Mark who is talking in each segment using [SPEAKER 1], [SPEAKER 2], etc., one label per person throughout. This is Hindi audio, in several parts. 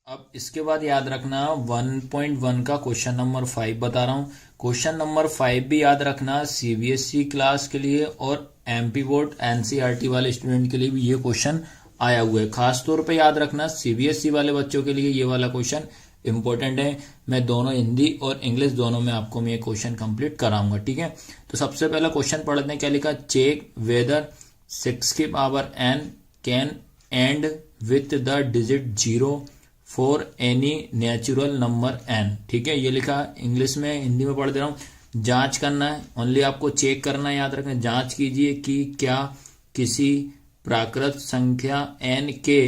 [SPEAKER 1] अब इसके बाद याद रखना 1.1 का क्वेश्चन नंबर 5 बता रहा हूँ। क्वेश्चन नंबर 5 भी याद रखना सीबीएसई क्लास के लिए और एमपी बोर्ड एनसीईआरटी वाले स्टूडेंट के लिए भी ये क्वेश्चन आया हुआ है। खास तौर पे याद रखना सीबीएसई वाले बच्चों के लिए ये वाला क्वेश्चन इंपॉर्टेंट है। मैं दोनों हिंदी और इंग्लिश दोनों में आपको मैं ये क्वेश्चन कंप्लीट कराऊंगा, ठीक है। तो सबसे पहला क्वेश्चन पढ़ते हैं। क्या लिखा? चेक वेदर 6 की power n can and with the digit 0 for any natural number n, ठीक है। ये लिखा इंग्लिश में, हिंदी में पढ़ दे रहा हूँ। जांच करना है, ओनली आपको चेक करना है, याद रखना। जांच कीजिए कि क्या किसी प्राकृत संख्या n के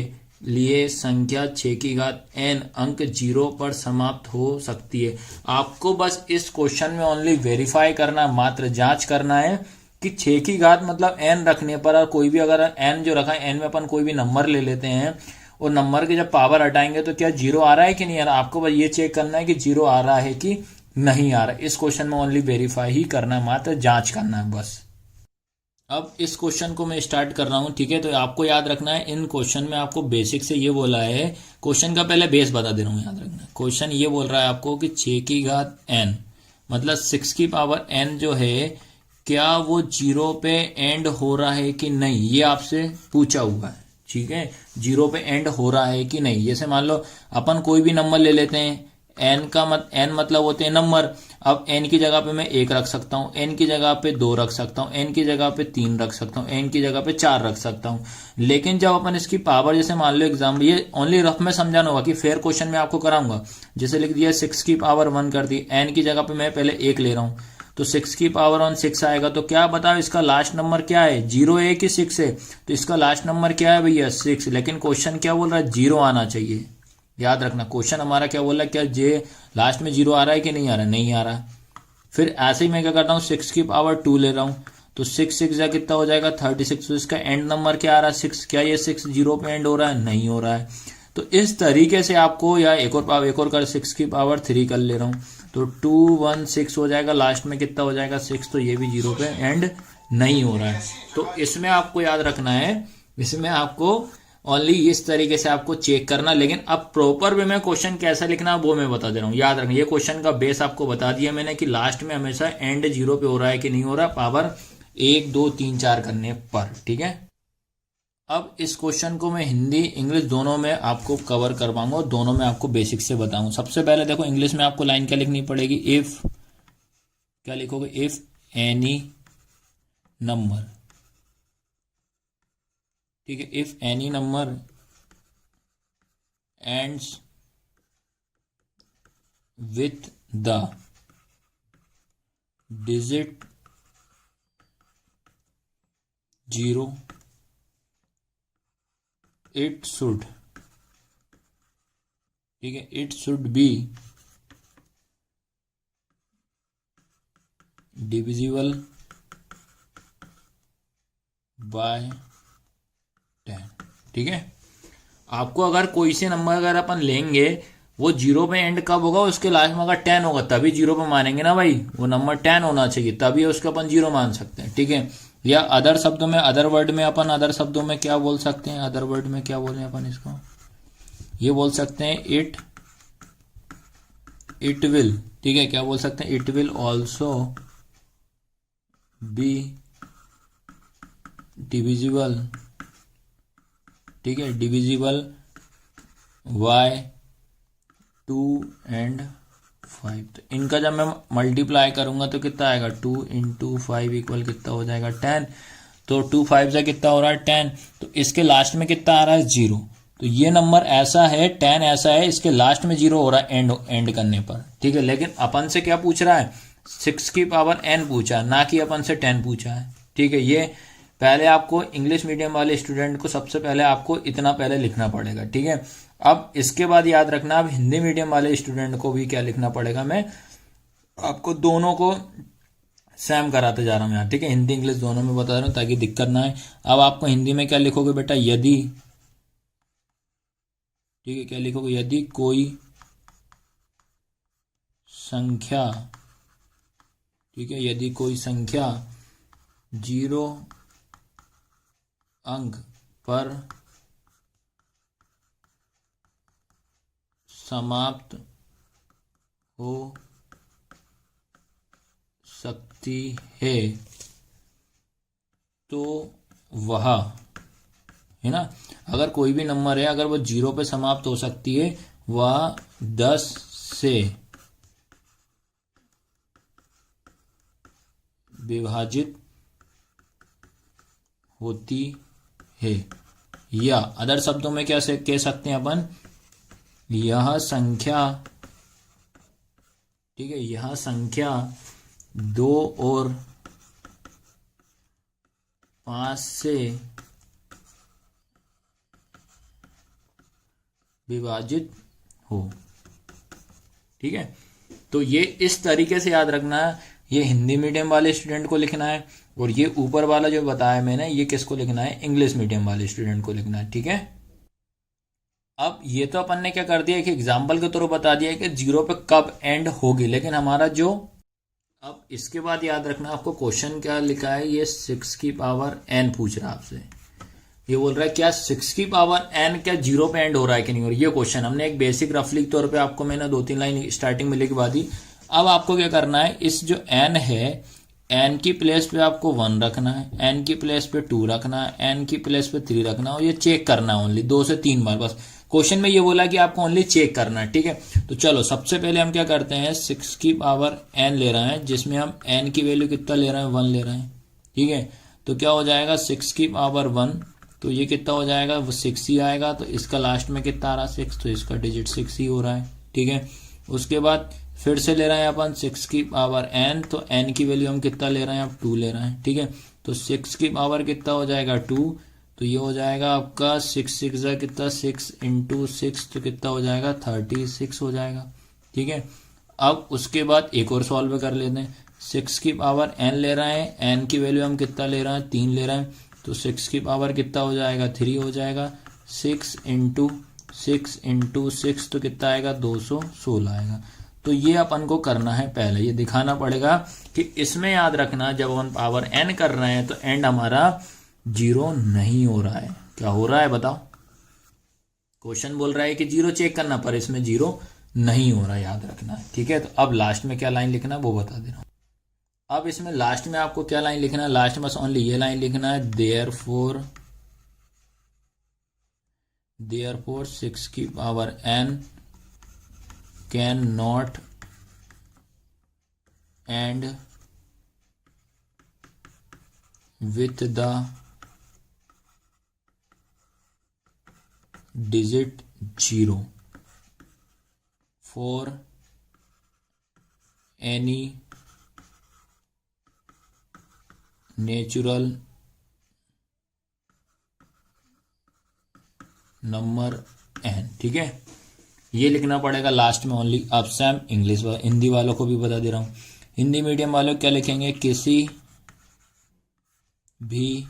[SPEAKER 1] लिए संख्या 6 की घात n अंक 0 पर समाप्त हो सकती है। आपको बस इस क्वेश्चन में ओनली वेरीफाई करना, मात्र जांच करना है कि 6 की घात मतलब n रखने पर, और कोई भी अगर n जो रखा है n में अपन कोई भी नंबर ले लेते हैं और नंबर के जब पावर हटाएंगे तो क्या 0 आ रहा है कि नहीं आ रहा। आपको बस ये चेक करना है कि 0 आ रहा है कि नहीं आ रहा है। इस क्वेश्चन में ओनली वेरीफाई ही करना है, मात्र जांच करना है बस। अब इस क्वेश्चन को मैं स्टार्ट कर रहा हूं, ठीक है। तो आपको याद रखना है, इन क्वेश्चन में आपको बेसिक से ये बोला है। क्वेश्चन का पहले बेस बता दे रहा हूं, याद रखना। क्वेश्चन ये बोल रहा है आपको कि 6 की घात n मतलब 6 की पावर n जो है, क्या वो 0 पे एंड हो रहा है कि नहीं, ये आपसे पूछा हुआ है, ठीक है। 0 पे एंड हो रहा है कि नहीं। जैसे मान लो अपन कोई भी नंबर ले लेते हैं, n मतलब होते हैं नंबर। अब n की जगह पे मैं 1 रख सकता हूँ, n की जगह पे 2 रख सकता हूँ, n की जगह पे 3 रख सकता हूँ, n की जगह पे 4 रख सकता हूँ। लेकिन जब अपन इसकी पावर, जैसे मान लो एग्जाम, ये ओनली रफ में समझाना होगा कि फेयर क्वेश्चन में आपको कराऊंगा। जैसे लिख दिया 6 की पावर 1 कर दी, n की जगह पे मैं पहले 1 ले रहा हूँ, तो 6 की पावर ऑन 6 आएगा। तो क्या बताओ इसका लास्ट नंबर क्या है, 0 है कि 6 है। तो इसका लास्ट नंबर क्या है भैया, 6। लेकिन क्वेश्चन क्या बोल रहा है, 0 आना चाहिए। याद रखना क्वेश्चन हमारा क्या बोल रहा है, क्या जे लास्ट में 0 आ रहा है कि नहीं आ रहा है, नहीं आ रहा है। फिर ऐसे ही मैं क्या करता हूँ, 6 की पावर 2 ले रहा हूँ, तो 6 या कितना हो जाएगा 36। तो इसका एंड नंबर क्या आ रहा है, 6। क्या ये 6 0 पे एंड हो रहा है, नहीं हो रहा है। तो इस तरीके से आपको, या एक और कर 6 की पावर 3 कर ले रहा हूँ, तो 216 हो जाएगा। लास्ट में कितना हो जाएगा 6, तो ये भी 0 पे एंड नहीं हो रहा है। तो इसमें आपको याद रखना है, इसमें आपको ओनली इस तरीके से आपको चेक करना। लेकिन अब प्रॉपर वे में क्वेश्चन कैसा लिखना वो मैं बता दे रहा हूँ। याद रखना ये क्वेश्चन का बेस आपको बता दिया मैंने कि लास्ट में हमेशा एंड 0 पे हो रहा है कि नहीं हो रहा, पावर 1 2 3 4 करने पर, ठीक है। अब इस क्वेश्चन को मैं हिंदी इंग्लिश दोनों में आपको कवर करवाऊंगा और दोनों में आपको बेसिक से बताऊंगा। सबसे पहले देखो इंग्लिश में आपको लाइन क्या लिखनी पड़ेगी, इफ, क्या लिखोगे, इफ एनी नंबर, ठीक है। If any number ends with the digit 0 it should, ठीक है, it should be divisible by 10, ठीक है। आपको अगर कोई से नंबर अगर अपन लेंगे, वो 0 पे एंड कब होगा, उसके लास्ट में अगर 10 होगा तभी 0 पे मानेंगे ना भाई। वो नंबर 10 होना चाहिए तभी उसको अपन 0 मान सकते हैं, ठीक है। या अदर शब्दों में, अदर वर्ड में अपन, अदर शब्दों में क्या बोल सकते हैं, अदर वर्ड में क्या बोले अपन इसको, ये बोल सकते हैं इट विल, ठीक है। क्या बोल सकते हैं, it will also be divisible, ठीक है, डिविजिबल बाय 2 एंड 5। तो इनका जब मैं मल्टीप्लाई करूंगा तो कितना आएगा, 2 इंटू 5 इक्वल कितना हो जाएगा 10। तो 2 5 से कितना हो रहा है 10। तो इसके लास्ट में कितना आ रहा है 0। तो ये नंबर ऐसा है, 10 ऐसा है, इसके लास्ट में 0 हो रहा है एंड करने पर, ठीक है। लेकिन अपन से क्या पूछ रहा है, 6 की पावर n पूछा, ना कि अपन से 10 पूछा है, ठीक है। ये पहले आपको इंग्लिश मीडियम वाले स्टूडेंट को सबसे पहले आपको इतना पहले लिखना पड़ेगा, ठीक है। अब इसके बाद याद रखना, अब हिंदी मीडियम वाले स्टूडेंट को भी क्या लिखना पड़ेगा, मैं आपको दोनों को सेम कराते जा रहा हूँ यहाँ, ठीक है। हिंदी इंग्लिश दोनों में बता रहा हूँ ताकि दिक्कत ना आए। अब आपको हिंदी में क्या लिखोगे बेटा, यदि, ठीक है, क्या लिखोगे, यदि कोई संख्या, ठीक है, यदि कोई संख्या 0 अंक पर समाप्त हो सकती है तो वह, है ना, अगर कोई भी नंबर है अगर वो 0 पे समाप्त हो सकती है वह 10 से विभाजित होती है, या अदर शब्दों में क्या से कह सकते हैं अपन, यह संख्या, ठीक है, यह संख्या 2 और 5 से विभाजित हो। ठीक है, तो ये इस तरीके से याद रखना है, ये हिंदी मीडियम वाले स्टूडेंट को लिखना है, और ये ऊपर वाला जो बताया मैंने ये किसको लिखना है, इंग्लिश मीडियम वाले स्टूडेंट को लिखना है। ठीक है, अब ये तो अपन ने क्या कर दिया कि एग्जाम्पल के थ्रू बता दिया कि 0 पे कब एंड होगी, लेकिन हमारा जो, अब इसके बाद याद रखना आपको क्वेश्चन क्या लिखा है, ये 6 की पावर n पूछ रहा है आपसे, ये बोल रहा है क्या 6 की पावर n क्या 0 पे एंड हो रहा है कि नहीं हो रहा है। ये क्वेश्चन हमने एक बेसिक रफली तौर पे आपको मैंने 2-3 लाइन स्टार्टिंग में लिखवा दी। अब आपको क्या करना है, इस जो n है, n की प्लेस पे आपको 1 रखना है, n की प्लेस पे 2 रखना है, n की प्लेस पे 3 रखना है, और ये चेक करना है ओनली 2 से 3 बार बस। क्वेश्चन में ये बोला कि आपको ओनली चेक करना है। ठीक है, तो चलो सबसे पहले हम क्या करते हैं, 6 की पावर n ले रहे हैं, जिसमें हम n की वैल्यू कितना ले रहे हैं, 1 ले रहे हैं। ठीक है, तो क्या हो जाएगा 6 की पावर 1, तो ये कितना हो जाएगा, वो 6 ही आएगा, तो इसका लास्ट में कितना आ रहा है 6, तो इसका डिजिट 6 ही हो रहा है। ठीक है, उसके बाद फिर से ले रहे हैं अपन 6 की पावर n, तो n की वैल्यू हम कितना ले रहे हैं, अब 2 ले रहे हैं। ठीक है, तो 6 की पावर कितना हो जाएगा 2, तो ये हो जाएगा आपका 6 जा कितना 6 इंटू 6, तो कितना हो जाएगा 36 हो जाएगा। ठीक है, अब उसके बाद एक और सॉल्व कर लेते हैं, 6 की पावर n ले रहे हैं, n की वैल्यू हम कितना ले रहे हैं 3 ले रहे हैं, तो 6 की पावर कितना हो जाएगा 3 हो जाएगा, 6 इंटू 6 तो कितना आएगा 216 आएगा। तो ये अपन को करना है, पहले ये दिखाना पड़ेगा कि इसमें याद रखना जब हम पावर n कर रहे हैं तो एंड हमारा 0 नहीं हो रहा है। क्या हो रहा है बताओ, क्वेश्चन बोल रहा है कि 0 चेक करना, पर इसमें 0 नहीं हो रहा है, याद रखना है। ठीक है, तो अब लास्ट में क्या लाइन लिखना है वो बता दे रहा हूं। अब इसमें लास्ट में आपको क्या लाइन लिखना है, लास्ट में बस ओनली ये लाइन लिखना है, देयरफॉर 6 की power n can not and with the digit 0 for any natural number n। ठीक है, ये लिखना पड़ेगा लास्ट में ओनली। अब सेम इंग्लिश हिंदी वालों को भी बता दे रहा हूं, हिंदी मीडियम वालों क्या लिखेंगे, किसी भी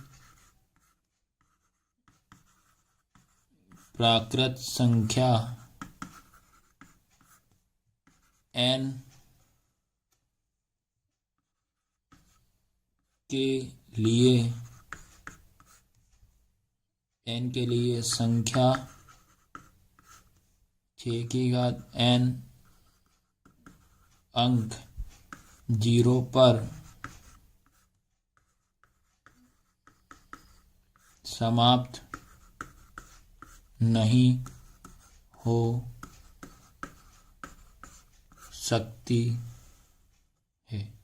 [SPEAKER 1] प्राकृत संख्या n के लिए संख्या 6 की घात n अंक 0 पर समाप्त नहीं हो सकती है।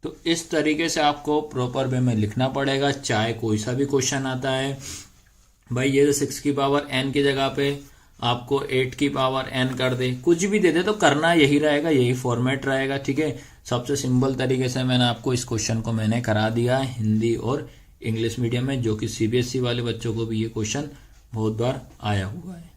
[SPEAKER 1] तो इस तरीके से आपको प्रॉपर वे में लिखना पड़ेगा, चाहे कोई सा भी क्वेश्चन आता है। भाई ये 6 की पावर n की जगह पे आपको 8 की पावर n कर दे, कुछ भी दे दे, तो करना यही रहेगा, यही फॉर्मेट रहेगा। ठीक है, सबसे सिंपल तरीके से मैंने आपको इस क्वेश्चन को मैंने करा दिया है हिंदी और इंग्लिश मीडियम में, जो कि CBSE वाले बच्चों को भी ये क्वेश्चन बहुत बार आया हुआ है।